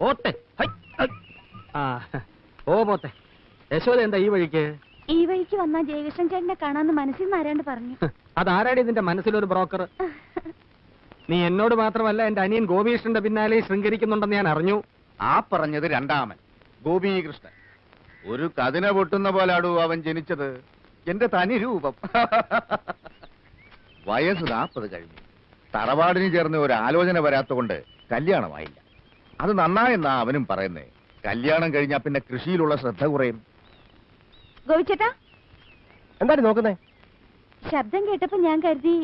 പോത്തെ. ഓ പോത്തെ. യശോദ എന്താ ഈ വഴിക്ക്? ഈ വഴിക്ക് വന്നാ ജയകൃഷ്ണൻ ചേട്ടനെ കാണാന്ന് മനസ്സിൽ നിന്ന് ആരാണ്ട് പറഞ്ഞു. അതാരാടി ഇതിന്റെ മനസ്സിലൊരു ബ്രോക്കർ? നീ എന്നോട് മാത്രമല്ല എന്റെ അനിയൻ ഗോപികൃഷ്ണന്റെ പിന്നാലെ ശൃംഗരിക്കുന്നുണ്ടെന്ന് ഞാൻ അറിഞ്ഞു. ആ പറഞ്ഞത് രണ്ടാമൻ ഗോപികൃഷ്ണൻ. ഒരു കതിന പൊട്ടുന്ന പോലാടൂ അവൻ ജനിച്ചത്. എന്റെ തനി രൂപം. വയസ്സ് 40 കഴിഞ്ഞു. തറവാടിന് ചേർന്ന് ഒരു ആലോചന വരാത്തതുകൊണ്ട് കല്യാണമായില്ല. അത് നന്നായെന്നാ അവനും പറയുന്നേ. കല്യാണം കഴിഞ്ഞാ പിന്നെ കൃഷിയിലുള്ള ശ്രദ്ധ കുറയും. ഗോപിച്ചേട്ടാ, എന്താണ് നോക്കുന്നേ? ശബ്ദം കേട്ടപ്പോ ഞാൻ കരുതി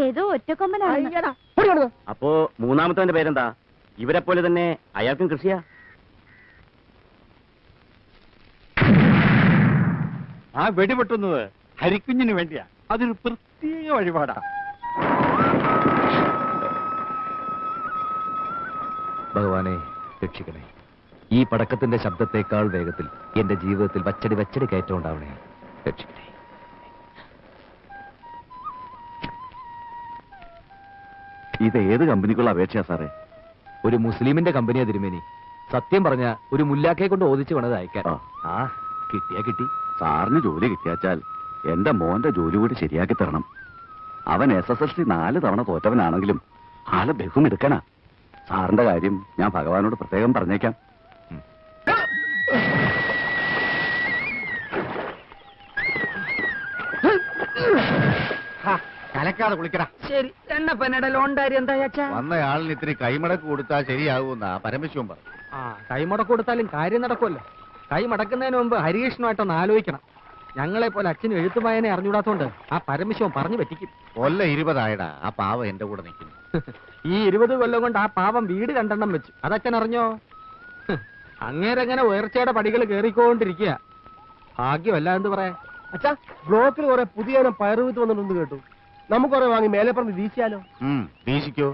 ഏതോ ഒറ്റക്കൊമ്പനാണ്. അപ്പോ മൂന്നാമത്തെ പേരെന്താ? ഇവരെ പോലെ തന്നെ അയാൾക്കും കൃഷിയാ? ആ വെടിപൊട്ടുന്നത് ഹരിക്കുഞ്ഞിന് വേണ്ടിയാ. അതൊരു പ്രത്യേക വഴിപാടാ. ഭഗവാനെ രക്ഷിക്കണേ. ഈ പടക്കത്തിന്റെ ശബ്ദത്തെക്കാൾ വേഗത്തിൽ എന്റെ ജീവിതത്തിൽ വച്ചടി കയറ്റം ഉണ്ടാവണേ. രക്ഷിക്കണേ. ഇത് ഏത് കമ്പനിക്കുള്ള അപേക്ഷയാ സാറേ? ഒരു മുസ്ലിമിന്റെ കമ്പനിയാ തിരുമേനി. സത്യം പറഞ്ഞ ഒരു മുല്ലാക്കയെ കൊണ്ട് ഓദിച്ചു വേണത് അയക്കാൻ. ആ കിട്ടിയാ കിട്ടി. സാറിന് ജോലി കിട്ടിയാച്ചാൽ എന്റെ മോന്റെ ജോലി കൂടി ശരിയാക്കി തരണം. അവൻ SSLC 4 തവണ തോറ്റവനാണെങ്കിലും ആള് ബഹുമെടുക്കനാ. സാറിന്റെ കാര്യം ഞാൻ ഭഗവാനോട് പ്രത്യേകം പറഞ്ഞേക്കാം. കലക്കാതെ കുളിക്കടാ. ശരി. എണ്ണപ്പനയുടെ ലോണ്ടാരി എന്താ അച്ഛാ? വന്നയാളിന് ഇത്തിരി കൈമടക്ക് കൊടുത്താൽ ശരിയാകുമെന്നാ പരമശിവൻ പറഞ്ഞു. കൈമടക്ക് കൊടുത്താലും കാര്യം നടക്കുമല്ലോ. കൈ മടക്കുന്നതിന് മുമ്പ് ഹരികൃഷ്ണുമായിട്ടൊന്ന് ആലോചിക്കണം. ഞങ്ങളെ പോലെ അച്ഛന് എഴുത്തുമായനെ അറിഞ്ഞൂടാത്തോണ്ട് ആ പരമശിവൻ പറഞ്ഞു പറ്റിക്കും. കൊല്ല 20 ആയടാ. ആ പാവം എന്റെ കൂടെ നിൽക്കുന്നു. ഈ 20 കൊല്ലം കൊണ്ട് ആ പാവം വീട് 2 വെച്ചു. അതച്ഛൻ അറിഞ്ഞോ? അങ്ങേരങ്ങനെ ഉയർച്ചയുടെ പടികൾ കേറിക്കൊണ്ടിരിക്കുക. ഭാഗ്യമല്ല എന്ന് പറയാ. അച്ഛാ, ബ്ലോക്കിൽ കുറെ പുതിയ പയറുവിത്ത് വന്നിട്ടുണ്ട് കേട്ടു. നമുക്ക് കുറെ വാങ്ങി മേലെ പറഞ്ഞ് വീശിയാലോ? വീശിക്കോ.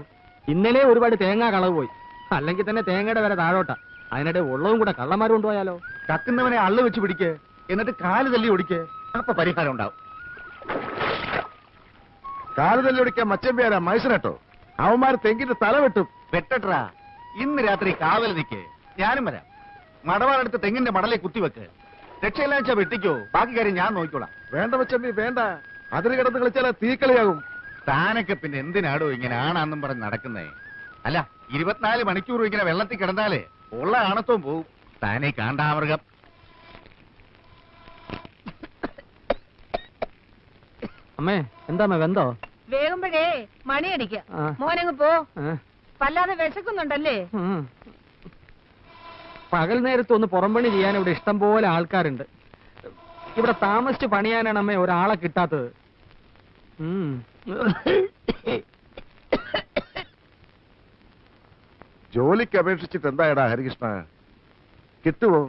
ഇന്നലെ ഒരുപാട് തേങ്ങ കളവ് പോയി. അല്ലെങ്കിൽ തന്നെ തേങ്ങയുടെ വില താഴോട്ടാ. അതിനിടെ ഉള്ളതും കൂടെ കള്ളന്മാർ കൊണ്ടുപോയാലോ? കക്കുന്നവനെ അള്ളു വെച്ച് പിടിക്ക്, എന്നിട്ട് കാല് തല്ലി ഒടിക്ക്. അപ്പൊ പരിഹാരം ഉണ്ടാവും. കാല് തല്ലി ഒടിക്കാൻ മച്ചമ്പിയാരാ മൈസനട്ടോ? അവന്മാർ തെങ്ങിന്റെ തല വെട്ടും. വെട്ടട്ടാ. ഇന്ന് രാത്രി കാവൽ നിൽക്ക്. ഞാനും വരാം. മടവാളെടുത്ത് തെങ്ങിന്റെ മടലെ കുത്തിവെക്ക്. രക്ഷയില്ലാച്ച വെട്ടിക്കോ. ബാക്കി കാര്യം ഞാൻ നോക്കിക്കോളാം. വേണ്ട മച്ചമ്പി വേണ്ട. അതിന് കിടന്ന് കളിച്ചാൽ തീക്കളിയാകും. താനൊക്കെ പിന്നെ എന്തിനാടോ ഇങ്ങനെ ആണാന്നും പറഞ്ഞ് നടക്കുന്നേ? അല്ല, 24 മണിക്കൂർ ഇങ്ങനെ വെള്ളത്തിൽ കിടന്നാലേ ഉള്ള ആണത്വം പോവും. താനേ കാണ്ടാമൃഗം. അമ്മേ എന്താ വെന്തോ? വേഗമ്പഴേ മണിയടിക്ക. മോനങ്ങ് പോ. വല്ലാതെ വിശക്കുന്നുണ്ടല്ലേ? പകൽ നേരത്തൊന്ന് പുറംപണി ചെയ്യാൻ ഇവിടെ ഇഷ്ടം പോലെ ആൾക്കാരുണ്ട്. ഇവിടെ താമസിച്ച് പണിയാനാണ് അമ്മേ ഒരാളെ കിട്ടാത്തത്. ജോലിക്ക് അപേക്ഷിച്ചിട്ട് എന്തായടാ ഹരികൃഷ്ണ? കിട്ടുവോ?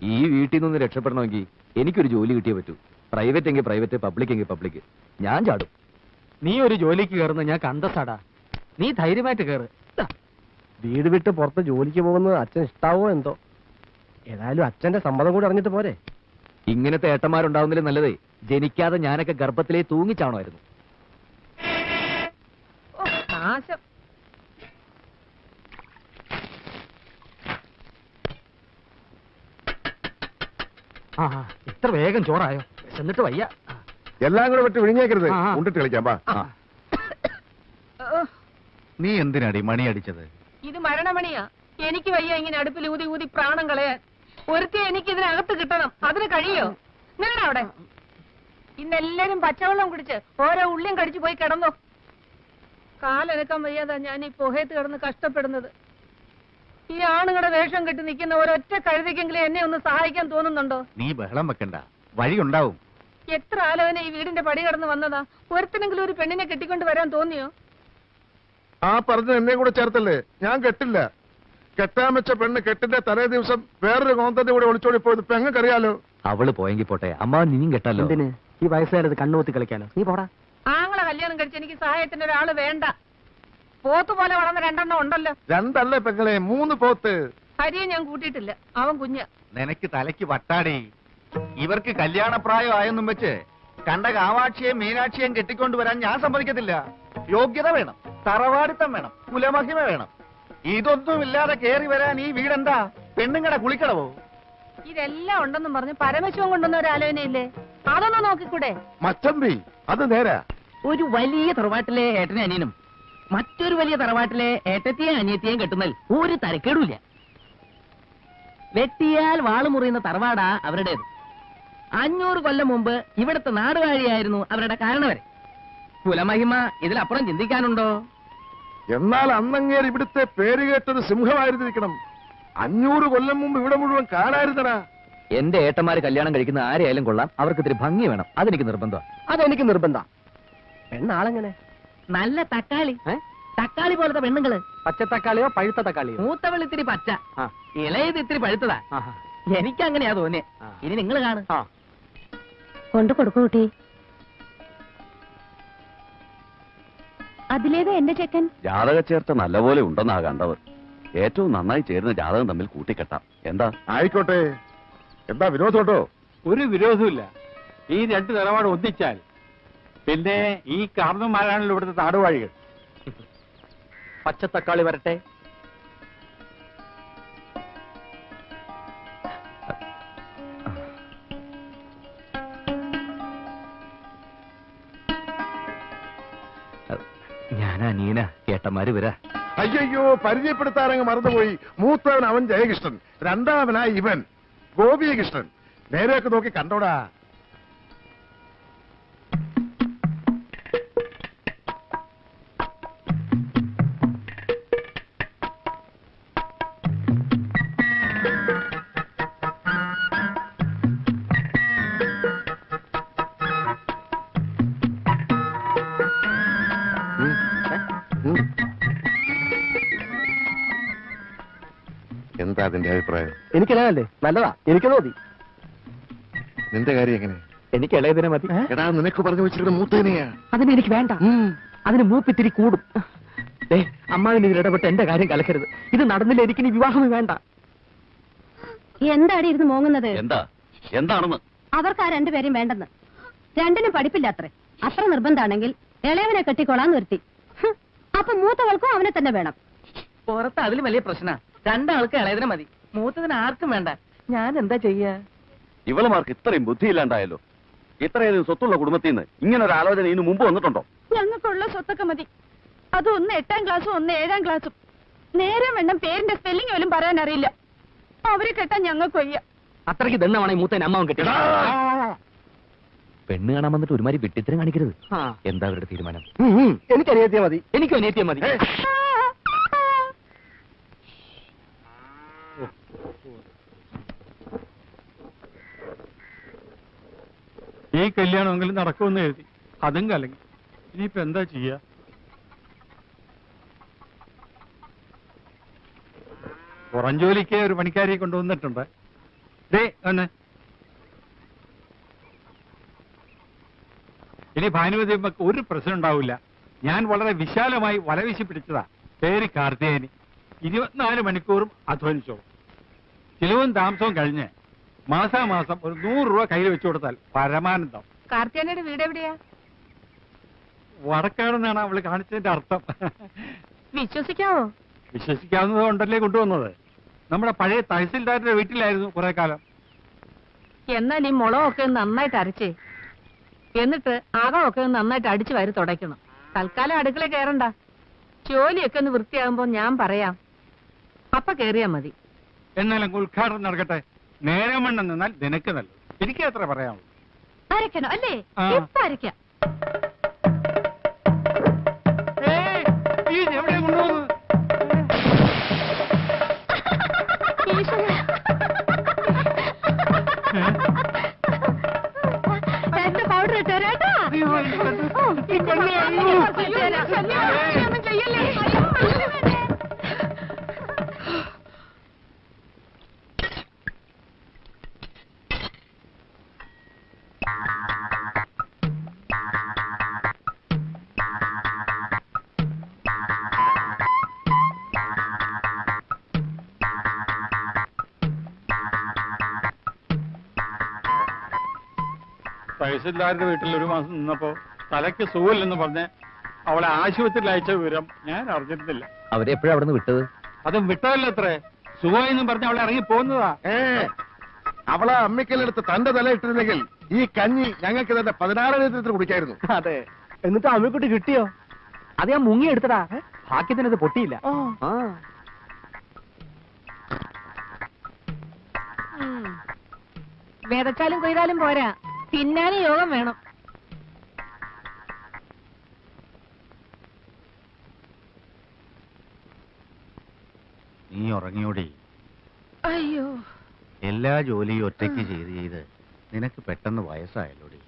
ഈ വീട്ടിൽ നിന്ന് രക്ഷപ്പെടണമെങ്കിൽ എനിക്കൊരു ജോലി കിട്ടിയേ പറ്റൂ. പ്രൈവറ്റ് എങ്കിൽ പ്രൈവറ്റ്, പബ്ലിക് എങ്കിൽ പബ്ലിക്. ഞാൻ ചാടും. നീ ഒരു ജോലിക്ക് കയറുന്ന ഞാൻ കണ്ടസാടാ. നീ ധൈര്യമായിട്ട് കയറ്. വീട് വിട്ട് പുറത്ത് ജോലിക്ക് പോകുന്നത് അച്ഛൻ ഇഷ്ടാവോ എന്തോ? ഏതായാലും അച്ഛന്റെ സമ്മതം കൂടി അറിഞ്ഞിട്ട് പോരെ? ഇങ്ങനത്തെ ഏട്ടന്മാരുണ്ടാവുന്നതിലും നല്ലതേ ജനിക്കാതെ ഞാനൊക്കെ ഗർഭത്തിലേ തൂങ്ങിച്ചാണമായിരുന്നു. നാശം. ഇത്ര വേഗം ചോറായോ? എന്നിട്ട് വയ്യ. എല്ലാം കൂടെ വിട്ട് വിഴിഞ്ഞേക്കരുത്. ഉണ്ടിട്ട് കളിക്കാം. നീ എന്തിനാടി മണി അടിച്ചത്? ഇത് മരണമണിയാ. എനിക്ക് വയ്യ ഇങ്ങനെ അടുപ്പിൽ ഊതി ഊതി പ്രാണം കളയാൻ. ഒരുത്തി എനിക്ക് ഇതിനകത്ത് കിട്ടണം. അതിന് കഴിയോ? നിങ്ങളുടെ അവിടെ ഇന്നെല്ലാരും പച്ചവെള്ളം കുടിച്ച് ഓരോ ഉള്ളിയും കടിച്ചു പോയി കിടന്നു. കാലനക്കാൻ വയ്യാതാ ഞാൻ ഈ പുഹയത്ത് കിടന്ന് കഷ്ടപ്പെടുന്നത്. ഈ ആണുങ്ങളുടെ വേഷം കെട്ടി നിൽക്കുന്ന ഒരൊറ്റ കഴുതിക്കെങ്കിലും എന്നെ ഒന്ന് സഹായിക്കാൻ തോന്നുന്നുണ്ടോ? നീ ബഹളം വെക്കണ്ട, വഴിയുണ്ടാവും. എത്ര ആലോചന ഈ വീടിന്റെ പടി കടന്ന് വന്നതാ. ഒരുത്തിനെങ്കിലും ഒരു പെണ്ണിനെ കെട്ടിക്കൊണ്ട് വരാൻ തോന്നിയോ? ആ പറഞ്ഞ എന്നെ കൂടെ ചേർത്തല്ലേ? ഞാൻ കെട്ടില്ല. കെട്ടാൻ വെച്ച പെണ്ണ് കെട്ടിന്റെ തലേ ദിവസം വേറൊരു കോന്തന്റെ കൂടെ ഒളിച്ചോടി പോയത് പെങ്ങക്കറിയാലോ. അവള് പോയെങ്കിൽ പോട്ടെ, അമ്മ നീയും കെട്ടല്ലോ. ഈ വയസ്സുകാരത് കണ്ണുകൂത്തി കളിക്കാനോ? നീ പോടാ. ആങ്ങളെ കല്യാണം കഴിച്ച് എനിക്ക് സഹായത്തിന് ഒരാള് വേണ്ട. പോത്ത് പോലെ വളർന്ന 2 എണ്ണം ഉണ്ടല്ലോ. 2 അല്ലേ പെങ്ങളെ, 3 പോത്ത്. ഹരിയെ ഞാൻ കൂട്ടിയിട്ടില്ല. അവൻ കുഞ്ഞ. നിനക്ക് തലയ്ക്ക് വട്ടാടി. ഇവർക്ക് കല്യാണപ്രായം ആയെന്നും വെച്ച് കണ്ട കാവാക്ഷിയെയും മീനാക്ഷിയെയും കെട്ടിക്കൊണ്ടുവരാൻ ഞാൻ സമ്മതിക്കത്തില്ല. യോഗ്യത വേണം, തറവാടിത്തം വേണം, കുലമഹിമ വേണം. ഇതൊന്നുമില്ലാതെ കേറി വരാൻ ഈ വീടെന്താ പെണ്ണുങ്ങടെ കുളിക്കടവോ? ഇതെല്ലാം ഉണ്ടെന്നും പറഞ്ഞ് പരമശിവൻ കൊണ്ടുവന്ന ഒരു ആലോചനയില്ലേ, അതൊന്ന് നോക്കിക്കൂടെ? മച്ചമ്പി അത് നേരാ. ഒരു വലിയ തറവാട്ടിലെ ഏട്ടനെ അനിയനും മറ്റൊരു വലിയ തറവാട്ടിലെ ഏട്ടത്തെയും അനിയത്തെയും കെട്ടുന്നതിൽ ഒരു തരക്കേടുമില്ല. വെട്ടിയാൽ വാള് മുറിയുന്ന തറവാടാ അവരുടേത്. 500 കൊല്ലം മുമ്പ് ഇവിടുത്തെ നാടുവാഴിയായിരുന്നു അവരുടെ കാരണവരെ. കുലമഹിമ ഇതിലപ്പുറം ചിന്തിക്കാനുണ്ടോ? എന്നാൽ അന്നങ്ങേർ ഇവിടുത്തെ പേര് കേട്ടൊരു സിംഹമായിരുന്നിരിക്കണം. 500 കൊല്ലം മുമ്പ് ഇവിടെ മുഴുവൻ കാണായിരുന്നടാ. എന്റെ ഏട്ടന്മാര് കല്യാണം കഴിക്കുന്ന ആരെയായാലും കൊള്ളാം, അവർക്ക് ഇത്തിരി ഭംഗി വേണം. അതെനിക്ക് നിർബന്ധം. അതെനിക്ക് നിർബന്ധം. പെണ്ണാളെങ്ങനെ? നല്ല തക്കാളി. തക്കാളി പോലത്തെ പെണ്ണുങ്ങള്. പച്ചത്തക്കാളിയോ പഴുത്ത തക്കാളിയോ? മൂത്തവൾ ഇത്തിരി പച്ച, ഇളയത് ഇത്തിരി പഴുത്തതാ. എനിക്ക് അങ്ങനെയാ തോന്നിയേ. ഇനി നിങ്ങൾ കാണും. കൊണ്ടു കൊടുക്കൂ കുട്ടി. അതിലേത് എന്റെ ചെക്കൻ? ജാതക ചേർത്ത നല്ലപോലെ ഉണ്ടെന്നാ കണ്ടവർ. ഏറ്റവും നന്നായി ചേരുന്ന ജാതകം തമ്മിൽ കൂട്ടിക്കെട്ടാം. എന്താ? ആയിക്കോട്ടെ. എന്താ വിരോധമുണ്ടോ? ഒരു വിരോധമില്ല. ഈ 2 നിലപാട് ഒന്നിച്ചാൽ പിന്നെ ഈ കാരണന്മാരാണല്ലോ ഇവിടുത്തെ നാടുവാഴികൾ. പച്ചത്തക്കാളി വരട്ടെ. ഞാനാ നീന, ഏട്ടന്മാര് വരാ. അയ്യോ, പരിചയപ്പെടുത്താനങ്ങ് മറന്നുപോയി. മൂത്തവൻ അവൻ ജയകൃഷ്ണൻ, രണ്ടാമനായി ഇവൻ ഗോപികൃഷ്ണൻ. നേരെയൊക്കെ നോക്കി കണ്ടോടാ. എന്താ അതിന്റെ അഭിപ്രായം? എനിക്കിളയല്ലേ? നല്ലതാ, എനിക്ക് മതി. നിന്റെ കാര്യം എങ്ങനെ? എനിക്ക് ഇളയതിനെ മതി. എടാ, നിനക്ക് പറഞ്ഞു വെച്ചിരിക്കുന്ന മൂത്തതിനെയാ. അതിന് എനിക്ക് വേണ്ട. അതിന് മൂപ്പിത്തിരി കൂടും. അമ്മാവിന് ഇതിൽ ഇടപെട്ട് എന്റെ കാര്യം കലക്കരുത്. ഇത് നടന്നില്ല, എനിക്ക് ഇനി വിവാഹമേ വേണ്ട. എന്താടി ഇരുന്ന് മോങ്ങുന്നത്? എന്താണെന്ന്? അവർക്ക് ആ 2 പേരും വേണ്ടെന്ന്. 2നും പഠിപ്പില്ല അത്രേ. അത്ര നിർബന്ധാണെങ്കിൽ ഇളയവനെ കെട്ടിക്കോളാൻ നിർത്തി. അപ്പൊ മൂത്തവൾക്കും അവനെ തന്നെ വേണം. പുറത്ത് അതിലും വലിയ പ്രശ്ന. 2 ആൾക്ക് ഇളയതിനെ മതി, മൂത്തതിന് ആർക്കും വേണ്ട. ഞാൻ എന്താ ചെയ്യാ? ഇവളുമാർക്ക് ഇത്രയും ബുദ്ധിയില്ലാണ്ടായല്ലോ. ഇത്രയധികം സ്വത്തുള്ള കുടുംബത്തിൽ നിന്ന് ഇങ്ങനെ ഒരു ആലോചന ഇതിനു മുമ്പ് വന്നിട്ടുണ്ടോ? ഞങ്ങൾക്കുള്ള സ്വത്തൊക്കെ മതി. അത് ഒന്ന് 8ാം ക്ലാസ്സും ഒന്ന് 7ാം ക്ലാസ്സും. നേരം വേണം പേരിന്റെ സ്പെല്ലിംഗ് പോലും പറയാൻ അറിയില്ല. അവരെ കെട്ടാൻ ഞങ്ങൾക്ക് വയ്യ. അത്രയ്ക്ക് ദണ്ണമാണ് ഈ മൂത്തൻ അമ്മാവൻ കെട്ടി. പെണ്ണ് കാണാൻ വന്നിട്ട് ഒരുമാതിരി വിട്ടിത്തരം കാണിക്കരുത്. എന്താ അവരുടെ തീരുമാനം? എനിക്ക് അനിയത്തിയ മതി. എനിക്കും അനിയത്തിയ മതി. ഈ കല്യാണമെങ്കിലും നടക്കുമെന്ന് എഴുതി, അതും കലങ്ങി. ഇനിയിപ്പോ എന്താ ചെയ്യാ? പുറം ജോലിക്ക് ഒരു പണിക്കാരിയെ കൊണ്ടുവന്നിട്ടുണ്ട്. ഇനി ഭാനുമതി അമ്മക്ക് ഒരു പ്രശ്നം ഉണ്ടാവില്ല. ഞാൻ വളരെ വിശാലമായി വലവീശി പിടിച്ചതാ. പേര് കാർത്തികേയനി. 24 മണിക്കൂറും അധ്വാനിച്ചോളും. ചിലവും താമസവും കഴിഞ്ഞ് മാസാമാസം ഒരു 100 രൂപ കയ്യിൽ വെച്ചു കൊടുത്താൽ പരമാനന്ദം. കാർത്തിയാനയുടെ വീട് എവിടെയാ? വടക്കാടെന്നാണ് അവള് കാണിച്ചതിന്റെ അർത്ഥം. വിശ്വസിക്കാവോ? വിശ്വസിക്കാവുന്നത് കൊണ്ടല്ലേ കൊണ്ടുവന്നത്. നമ്മുടെ പഴയ തഹസിൽദാരുടെ വീട്ടിലായിരുന്നു കുറെ കാലം. എന്നാൽ ഈ മുളകൊക്കെ നന്നായിട്ട് അരച്ചേ, എന്നിട്ട് അകമൊക്കെ നന്നായിട്ട് അടിച്ചു വാരി തുടയ്ക്കണം. തൽക്കാലം അടുക്കള കയറണ്ട. ജോലിയൊക്കെ ഒന്ന് വൃത്തിയാകുമ്പോ ഞാൻ പറയാം, അപ്പൊ കേറിയാ മതി. എന്നാലും ഉദ്ഘാടനം നടക്കട്ടെ. നേരം വണ്ണം നിന്നാൽ നിനക്ക് നല്ലത്. എനിക്ക് അത്ര പറയാമോ? അരക്കണോ അല്ലേ? ഇപ്പൊ അരക്കാം. എവിടെ കൊണ്ടുപോകുന്നത്? എന്റെ പൗഡർ ഇട്ടേരാട്ടാ. തഹസിൽദാരുടെ വീട്ടിൽ ഒരു മാസം നിന്നപ്പോ തലയ്ക്ക് സുഖമില്ലെന്ന് പറഞ്ഞ് അവളെ ആശുപത്രിയിൽ അയച്ച വിവരം ഞാൻ അറിഞ്ഞിരുന്നില്ല. അവരെ എപ്പോഴാ അവിടെ നിന്ന് വിട്ടത്? അതും വിട്ടതല്ലോ അത്രേ. സുഖമെന്നും പറഞ്ഞ് അവളെ ഇറങ്ങി പോകുന്നതാ. അവളെ അമ്മിക്കല്ലെടുത്ത് തന്റെ തല ഇട്ടിരുന്നെങ്കിൽ ഈ കഞ്ഞി ഞങ്ങൾക്ക് തന്നെ 16 ലിറ്റർ കുടിക്കായിരുന്നു. അതെ. എന്നിട്ട് അമ്മിക്കുട്ടി കിട്ടിയോ? അത് ഞാൻ മുങ്ങി എടുത്തടാ. ഭാഗ്യത്തിനത് പൊട്ടിയില്ല. ആ. വിതച്ചാലും കൊയ്താലും പോരാ, തിന്നാനും യോഗം വേണം. നീ ഉറങ്ങിയോടി? അയ്യോ, എല്ലാ ജോലിയും ഒറ്റയ്ക്ക് ചെയ്ത് നിനക്ക് പെട്ടെന്ന് വയസ്സായല്ലോടി.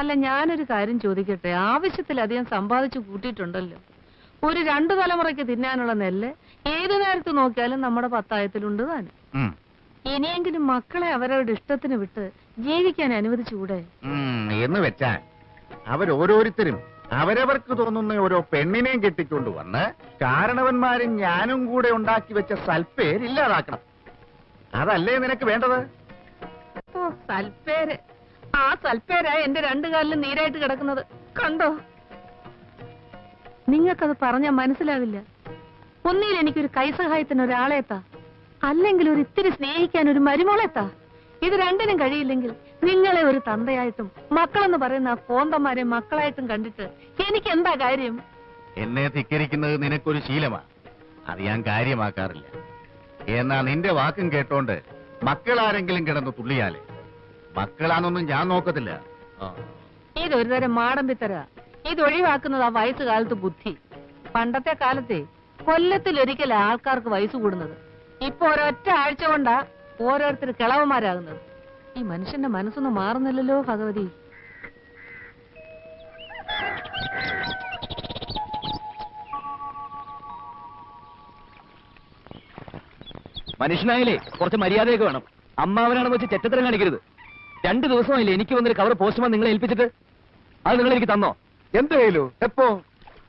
അല്ല, ഞാനൊരു കാര്യം ചോദിക്കട്ടെ. ആവശ്യത്തിലധികം സമ്പാദിച്ചു കൂട്ടിയിട്ടുണ്ടല്ലോ. ഒരു 2 തലമുറയ്ക്ക് തിന്നാനുള്ള നെല്ല് ഏതു നേരത്ത് നോക്കിയാലും നമ്മുടെ പത്തായത്തിലുണ്ട് താനും. ഇനിയെങ്കിലും മക്കളെ അവരവരുടെ ഇഷ്ടത്തിന് വിട്ട് ജീവിക്കാൻ അനുവദിച്ചുകൂടെ? എന്ന് വെച്ചാൽ അവരോരോരുത്തരും അവരവർക്ക് തോന്നുന്ന ഓരോ പെണ്ണിനെയും കെട്ടിക്കൊണ്ടുവന്ന് കാരണവന്മാരും ഞാനും കൂടെ ഉണ്ടാക്കി വെച്ച സൽപ്പേര് ഇല്ലാതാക്കണം. അതല്ലേ നിനക്ക് വേണ്ടത്? ഓ, സൽപ്പേര്. ആ സൽപ്പേരാ എന്റെ 2 കാലിലും നീരായിട്ട് കിടക്കുന്നത്. കണ്ടോ? നിങ്ങൾക്കത് പറഞ്ഞാൽ മനസ്സിലാവില്ല. ഒന്നിൽ എനിക്കൊരു കൈസഹായത്തിന് ഒരാളെത്താ, അല്ലെങ്കിൽ ഒരു ഇത്തിരി സ്നേഹിക്കാൻ ഒരു മരുമോളെത്താ. ഇത് രണ്ടിനും കഴിയില്ലെങ്കിൽ നിങ്ങളെ ഒരു തന്തയായിട്ടും മക്കളെന്ന് പറയുന്ന ആ കോന്തന്മാരെ മക്കളായിട്ടും കണ്ടിട്ട് എനിക്ക് എന്താ കാര്യം? എന്നെ ധിക്കരിക്കുന്നത് നിനക്കൊരു ശീലമാണ്. അത് ഞാൻ കാര്യമാക്കാറില്ല. എന്നാ നിന്റെ വാക്കും കേട്ടോണ്ട് മക്കളാരെങ്കിലും കിടന്ന് തുള്ളിയാലേ മക്കളാന്നൊന്നും ഞാൻ നോക്കത്തില്ല. ഇതൊരു തരം മാടമ്പിത്തര. ഇതൊഴിവാക്കുന്നത് ആ വയസ്സുകാലത്ത് ബുദ്ധി. പണ്ടത്തെ കാലത്തെ കൊല്ലത്തിലൊരിക്കൽ ആൾക്കാർക്ക് വയസ്സ് കൂടുന്നത്. ഇപ്പൊ ഒരൊറ്റ ആഴ്ച കൊണ്ടാ ഓരോരുത്തർ കിളവന്മാരാകുന്നത്. ഈ മനുഷ്യന്റെ മനസ്സൊന്നും മാറുന്നില്ലല്ലോ ഭഗവതി. മനുഷ്യനായാലേ കുറച്ച് മര്യാദയൊക്കെ വേണം. അമ്മാവനാണെന്ന് വെച്ച് ചെറ്റത്തരം കാണിക്കരുത്. 2 ദിവസമായില്ലേ എനിക്ക് വന്നൊരു കവർ പോസ്റ്റ്മാൻ നിങ്ങളെ ഏൽപ്പിച്ചിട്ട്? അത് നിങ്ങൾ എനിക്ക് തന്നോ? എന്തായാലും എപ്പോ?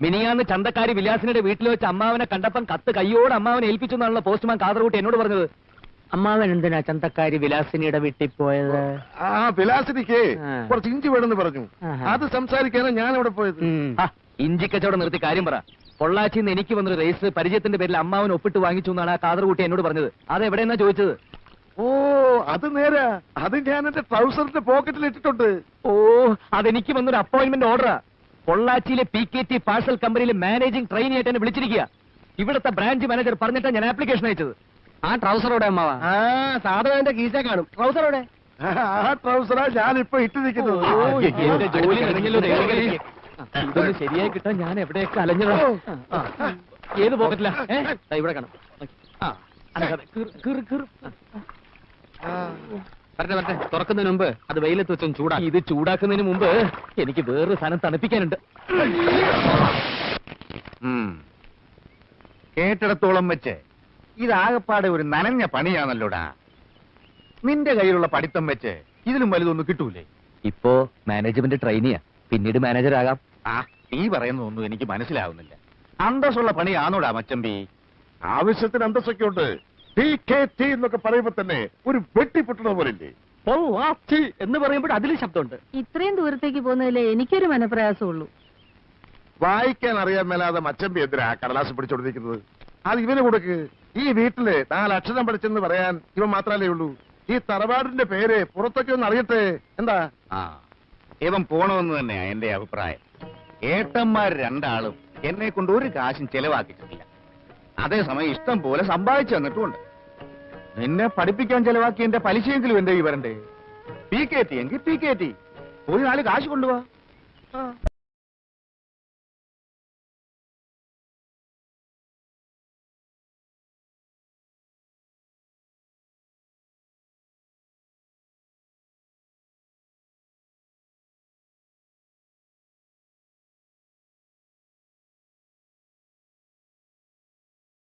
മിനിയാന്ന് ചന്തക്കാരി വിലാസിനുടെ വീട്ടിൽ വെച്ച് അമ്മാവനെ കണ്ടപ്പം കത്ത് കയ്യോട് അമ്മാവനെ ഏൽപ്പിച്ചു എന്നാണല്ലോ പോസ്റ്റ്മാൻ കാതർകൂട്ടി എന്നോട് പറഞ്ഞത്. അമ്മാവൻ എന്തിനാ ചന്തക്കാരി വിലാസിനിയുടെ വീട്ടിൽ പോയത്? ആ വിലാസിനിക്ക് കുറച്ച് ഇഞ്ചി വേണമെന്ന് പറഞ്ഞു. അത് സംസാരിക്കാനാണ് ഞാൻ അവിടെ പോയത്. ഇഞ്ചി കച്ചവടം നിർത്തി കാര്യം പറ. പൊള്ളാച്ചിന്ന് എനിക്ക് വന്നൊരു റേസ് പരിചയത്തിന്റെ പേരിൽ അമ്മാവൻ ഒപ്പിട്ട് വാങ്ങിച്ചു എന്നാണ് ആ കാതർകൂട്ടി എന്നോട് പറഞ്ഞത്. അതെവിടെയെന്നാ ചോദിച്ചത്? ഓ, അത് നേരാ. അത് ഞാൻ എന്റെ ട്രൗസറിന്റെ പോക്കറ്റിൽ ഇട്ടിട്ടുണ്ട്. ഓ, അതെനിക്ക് വന്നൊരു അപ്പോയിന്റ്മെന്റ് ഓർഡറാ. പൊള്ളാച്ചിയിലെ PKT പാഴ്സൽ കമ്പനിയിലെ മാനേജിംഗ് ട്രെയിനി ആയിട്ട് എന്നെ വിളിച്ചിരിക്കുക. ഇവിടുത്തെ ബ്രാഞ്ച് മാനേജർ പറഞ്ഞിട്ടാണ് ഞാൻ ആപ്ലിക്കേഷൻ അയച്ചത്. ആ ട്രൗസറോടെ അമ്മാവ? സാധനം എന്റെ കീസേ കാണും. ട്രൗസറോടെ? ആ ട്രൗസറാ ഞാനിപ്പോ ഇട്ടിരിക്കുന്നത്. എന്റെ ജോലി കഴിഞ്ഞല്ലോ. ഇതൊന്ന് ശരിയായി കിട്ടാൻ ഞാൻ എവിടെയൊക്കെ അലഞ്ഞതാ. ഏത് പോക്കറ്റിലാ? ഇവിടെ കാണും. വരട്ടെ, തുറക്കുന്നതിന് മുമ്പ് അത് വെയിലത്ത് വെച്ചും ചൂടാ. ഇത് ചൂടാക്കുന്നതിന് മുമ്പ് എനിക്ക് വേറൊരു സാധനം തണുപ്പിക്കാനുണ്ട്. കേട്ടിടത്തോളം വെച്ച് ഇതാകപ്പാടെ ഒരു നനഞ്ഞ പണിയാണല്ലോടാ. നിന്റെ കയ്യിലുള്ള പഠിത്തം വെച്ച് ഇതിലും വലുതൊന്നും കിട്ടൂലേ? ഇപ്പോ മാനേജ്മെന്റ് ട്രെയിനിയാ, പിന്നീട് മാനേജർ ആകാം. നീ പറയുന്നതൊന്നും എനിക്ക് മനസ്സിലാവുന്നില്ല. അന്തസ്സുള്ള പണിയാണോടാ മച്ചമ്പി? ആവശ്യത്തിന് അന്തസ്സൊക്കെ ഉണ്ട്. PKT എന്നൊക്കെ പറയുമ്പോ തന്നെ ഒരു വെട്ടിപ്പൊട്ടുന്ന പോലില്ലേ? എന്ന് പറയുമ്പോൾ അതിലും ശബ്ദമുണ്ട്. ഇത്രയും ദൂരത്തേക്ക് പോകുന്നതിലേ എനിക്കൊരു മനപ്രയാസമുള്ളൂ. വായിക്കാൻ അറിയാൻ മേലാതെ മച്ചമ്പി എന്തിനാ കടലാസ് പിടിച്ചോണ്ടിരിക്കുന്നത്? അത് ഇവന് കൊടുക്ക്. ഈ വീട്ടില് 4 അക്ഷരം പഠിച്ചെന്ന് പറയാൻ ഇവൻ മാത്രല്ലേ ഉള്ളൂ. ഈ തറവാടിന്റെ പേര് പുറത്തൊക്കെ ഒന്ന് അറിയട്ടെ. എന്താ? ഇവൻ പോണമെന്ന് തന്നെയാ എന്റെ അഭിപ്രായം. ഏട്ടന്മാർ 2 ആളും എന്നെ കൊണ്ട് ഒരു കാശും ചെലവാക്കിയിട്ടില്ല. അതേസമയം ഇഷ്ടം പോലെ സമ്പാദിച്ചു തന്നിട്ടുമുണ്ട്. നിന്നെ പഠിപ്പിക്കാൻ ചെലവാക്കി എന്റെ പലിശയെങ്കിലും എന്റെ ഈ വരണ്ടേ? PKT എങ്കിൽ PKT പോയി 4 കാശ് കൊണ്ടുപോവാ.